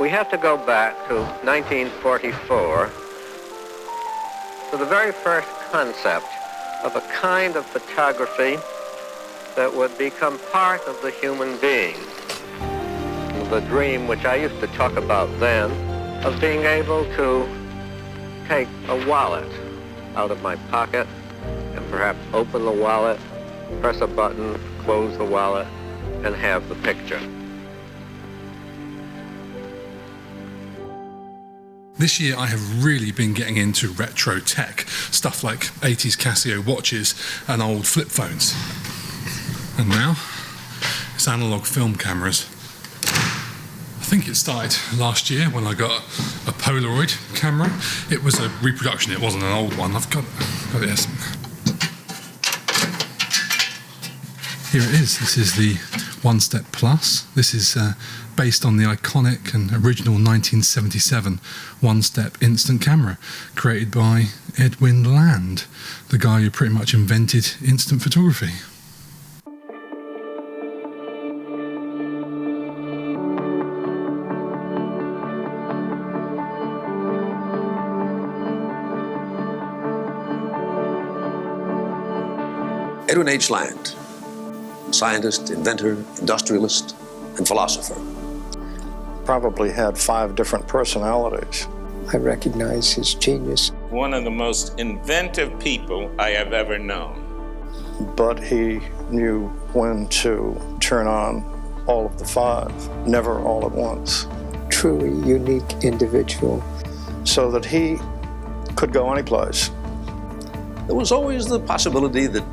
we have to go back to 1944 to the very first concept of a kind of photography that would become part of the human being. The dream, which I used to talk about then, of being able to take a wallet out of my pocket and perhaps open the wallet, press a button, close the wallet, and have the picture. This year I have really been getting into retro tech, stuff like 80s Casio watches and old flip phones. And now, it's analog film cameras. I think it started last year when I got a Polaroid camera. It was a reproduction, it wasn't an old one. I've got it here. Here it is. This is the OneStep Plus. This is based on the iconic and original 1977 OneStep instant camera created by Edwin Land, the guy who pretty much invented instant photography. Edwin H Land, scientist, inventor, industrialist, and philosopher. Probably had 5 different personalities. I recognize his genius. One of the most inventive people I have ever known. But he knew when to turn on all of the 5, never all at once. Truly unique individual. So that he could go any place. There was always the possibility that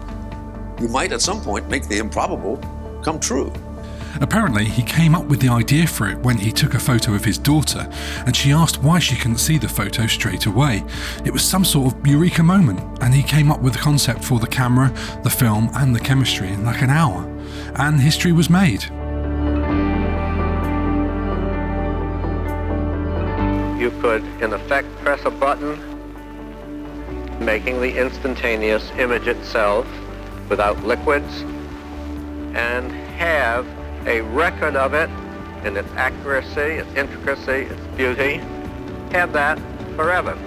you might at some point make the improbable come true. Apparently, he came up with the idea for it when he took a photo of his daughter, and she asked why she couldn't see the photo straight away. It was some sort of eureka moment, and he came up with the concept for the camera, the film, and the chemistry in like an hour. And history was made. You could, in effect, press a button, making the instantaneous image itself without liquids, and have a record of it in its accuracy, its intricacy, its beauty. Have that forever.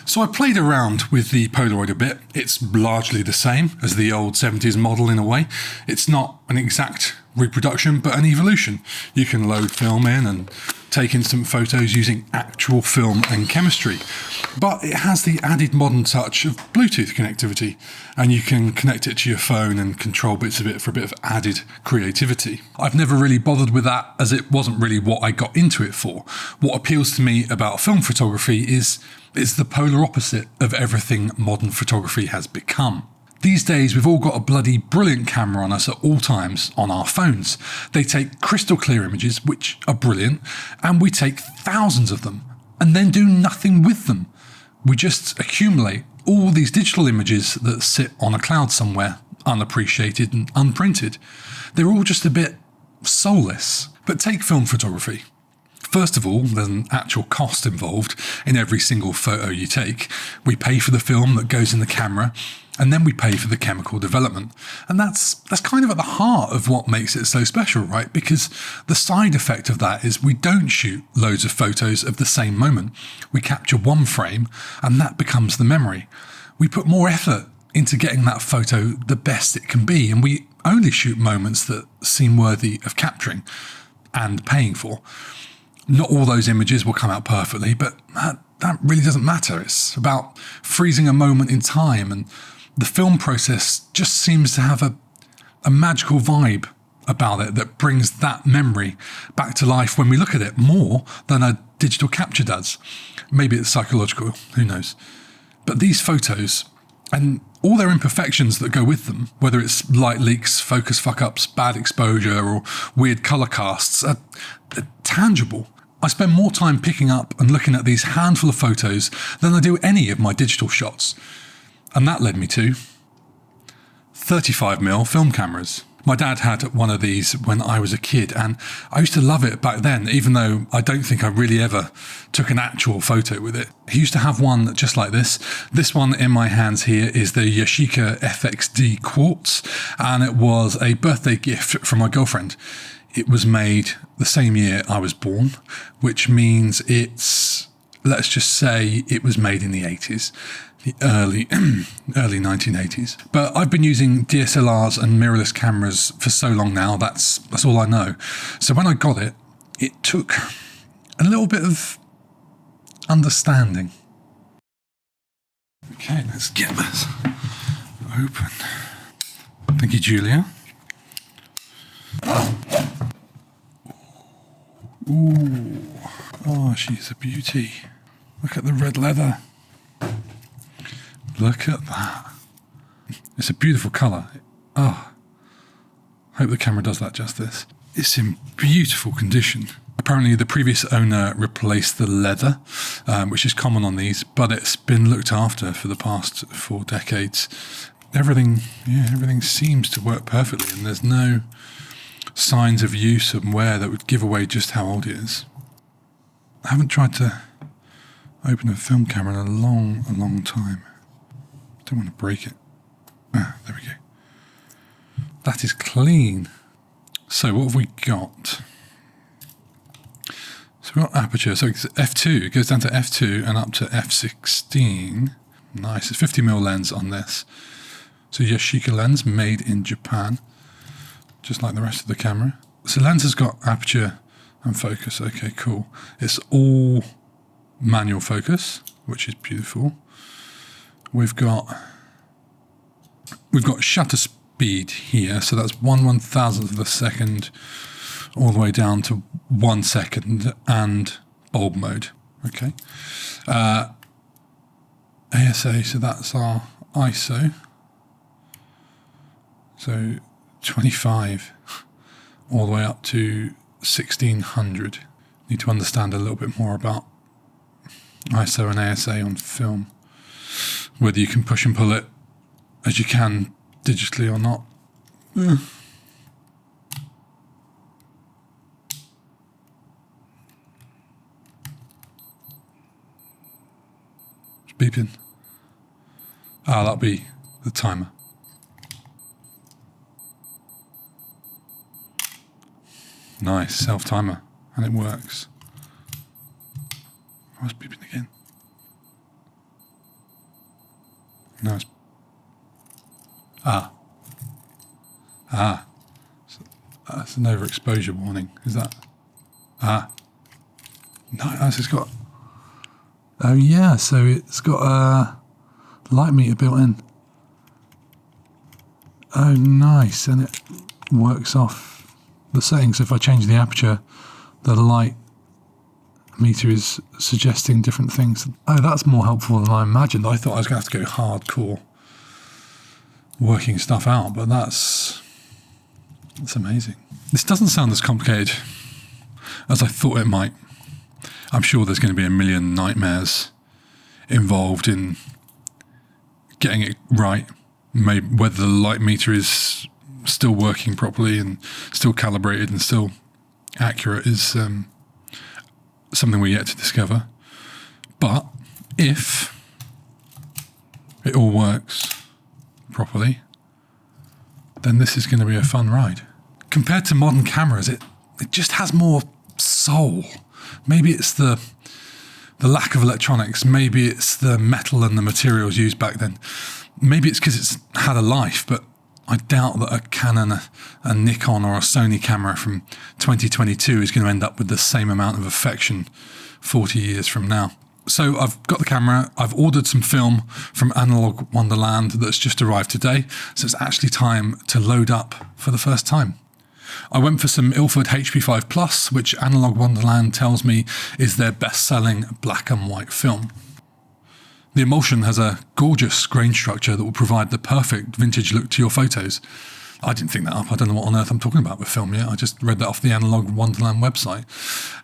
So I played around with the Polaroid a bit. It's largely the same as the old 70s model in a way. It's not an exact reproduction, but an evolution. You can load film in and take instant photos using actual film and chemistry. But it has the added modern touch of Bluetooth connectivity, and you can connect it to your phone and control bits of it for a bit of added creativity. I've never really bothered with that, as it wasn't really what I got into it for. What appeals to me about film photography is the polar opposite of everything modern photography has become. These days, we've all got a bloody brilliant camera on us at all times on our phones. They take crystal clear images, which are brilliant, and we take thousands of them and then do nothing with them. We just accumulate all these digital images that sit on a cloud somewhere, unappreciated and unprinted. They're all just a bit soulless. But take film photography. First of all, there's an actual cost involved in every single photo you take. We pay for the film that goes in the camera, and then we pay for the chemical development. And that's kind of at the heart of what makes it so special, right? Because the side effect of that is we don't shoot loads of photos of the same moment. We capture one frame, and that becomes the memory. We put more effort into getting that photo the best it can be, and we only shoot moments that seem worthy of capturing and paying for. Not all those images will come out perfectly, but that really doesn't matter. It's about freezing a moment in time, and the film process just seems to have a magical vibe about it that brings that memory back to life when we look at it more than a digital capture does. Maybe it's psychological, who knows. But these photos, and all their imperfections that go with them, whether it's light leaks, focus fuck-ups, bad exposure, or weird colour casts, are tangible. I spend more time picking up and looking at these handful of photos than I do any of my digital shots. And that led me to 35mm film cameras. My dad had one of these when I was a kid, and I used to love it back then, even though I don't think I really ever took an actual photo with it. He used to have one just like this. This one in my hands here is the Yashica FXD Quartz, and it was a birthday gift from my girlfriend. It was made the same year I was born, which means it's, let's just say it was made in the 80s. The early 1980s. But I've been using DSLRs and mirrorless cameras for so long now, that's all I know. So when I got it, it took a little bit of understanding. Okay, let's get this open. Thank you, Julia. Ooh, oh, she's a beauty. Look at the red leather. Look at that. It's a beautiful colour. Oh, hope the camera does that justice. It's in beautiful condition. Apparently the previous owner replaced the leather, which is common on these, but it's been looked after for the past 4 decades. Everything seems to work perfectly, and there's no signs of use and wear that would give away just how old it is. I haven't tried to open a film camera in a long time. Don't want to break it. Ah, there we go. That is clean. So what have we got? So we've got aperture. So it's f2. It goes down to f2 and up to f16. Nice. It's 50mm lens on this. So Yashica lens, made in Japan, just like the rest of the camera. So lens has got aperture and focus. Okay, cool. It's all manual focus, which is beautiful. We've got shutter speed here, so that's 1/1000th of a second all the way down to 1 second, and bulb mode. Okay. ASA, so that's our ISO. So 25 all the way up to 1600. Need to understand a little bit more about ISO and ASA on film. Whether you can push and pull it as you can digitally or not. It's beeping. Ah, that'll be the timer. Nice, self-timer, and it works. Oh, it's beeping again. No, it's... So that's an overexposure warning. Is that... No, it's got... Oh yeah, so it's got a light meter built in. Oh nice, and it works off the settings. So if I change the aperture, the light meter is suggesting different things. Oh, that's more helpful than I imagined. I thought I was going to have to go hardcore working stuff out, but that's amazing. This doesn't sound as complicated as I thought it might. I'm sure there's going to be a million nightmares involved in getting it right. Maybe whether the light meter is still working properly and still calibrated and still accurate is something we're yet to discover. But if it all works properly, then this is going to be a fun ride. Compared to modern cameras, it just has more soul. Maybe it's the lack of electronics. Maybe it's the metal and the materials used back then. Maybe it's because it's had a life, but I doubt that a Canon, a Nikon or a Sony camera from 2022 is going to end up with the same amount of affection 40 years from now. So I've got the camera, I've ordered some film from Analog Wonderland that's just arrived today, so it's actually time to load up for the first time. I went for some Ilford HP5 Plus, which Analog Wonderland tells me is their best-selling black and white film. The emulsion has a gorgeous grain structure that will provide the perfect vintage look to your photos. I didn't think that up. I don't know what on earth I'm talking about with film yet. I just read that off the Analog Wonderland website.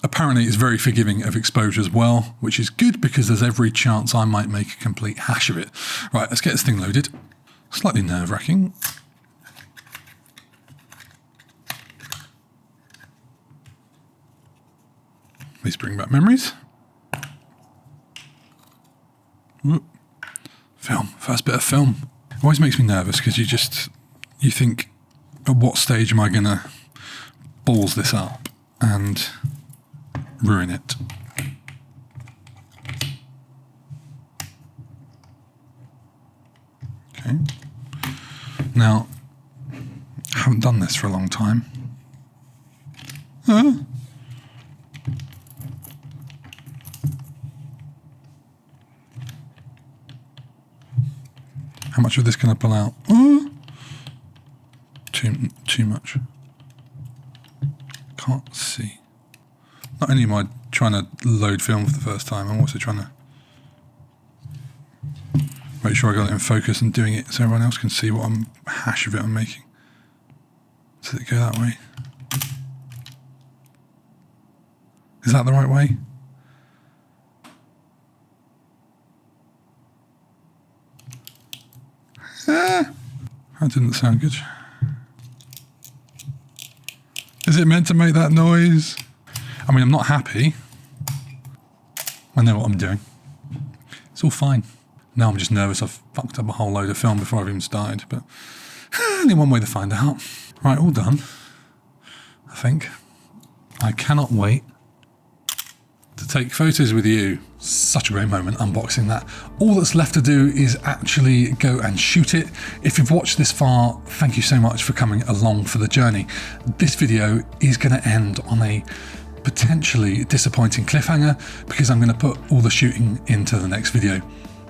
Apparently it's very forgiving of exposure as well, which is good because there's every chance I might make a complete hash of it. Right, let's get this thing loaded. Slightly nerve-wracking. Please bring back memories. Whoop. Film, first bit of film. It always makes me nervous because you think, at what stage am I going to balls this up and ruin it? Okay. Now, I haven't done this for a long time. How much of this can I pull out? Too much. Can't see. Not only am I trying to load film for the first time, I'm also trying to make sure I got it in focus and doing it so everyone else can see what hash of it I'm making. Does it go that way? Is that the right way? That didn't sound good. Is it meant to make that noise? I mean, I'm not happy. I know what I'm doing. It's all fine. Now I'm just nervous I've fucked up a whole load of film before I've even started, but only one way to find out. Right, all done, I think. I cannot wait to take photos with you. Such a great moment unboxing that. All that's left to do is actually go and shoot it. If you've watched this far, thank you so much for coming along for the journey. This video is going to end on a potentially disappointing cliffhanger because I'm going to put all the shooting into the next video.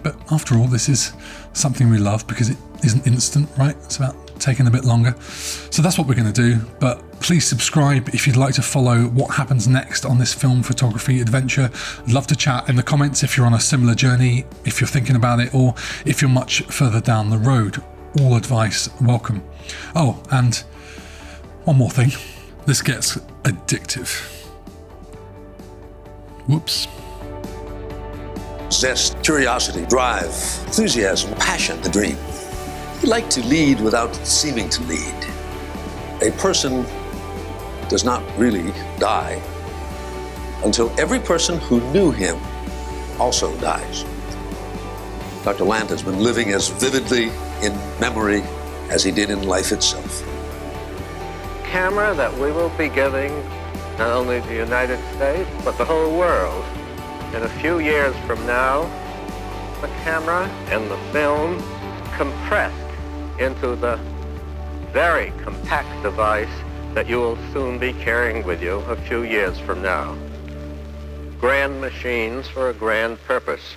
But after all, this is something we love because it isn't instant, right? It's about taking a bit longer. So that's what we're going to do. But please subscribe if you'd like to follow what happens next on this film photography adventure. I'd love to chat in the comments if you're on a similar journey, if you're thinking about it, or if you're much further down the road. All advice welcome. Oh, and one more thing. This gets addictive. Whoops. Zest, curiosity, drive, enthusiasm, passion, the dream. He liked to lead without seeming to lead. A person does not really die until every person who knew him also dies. Dr. Land has been living as vividly in memory as he did in life itself. Camera that we will be giving not only the United States, but the whole world. In a few years from now, the camera and the film compressed into the very compact device that you will soon be carrying with you a few years from now. Grand machines for a grand purpose.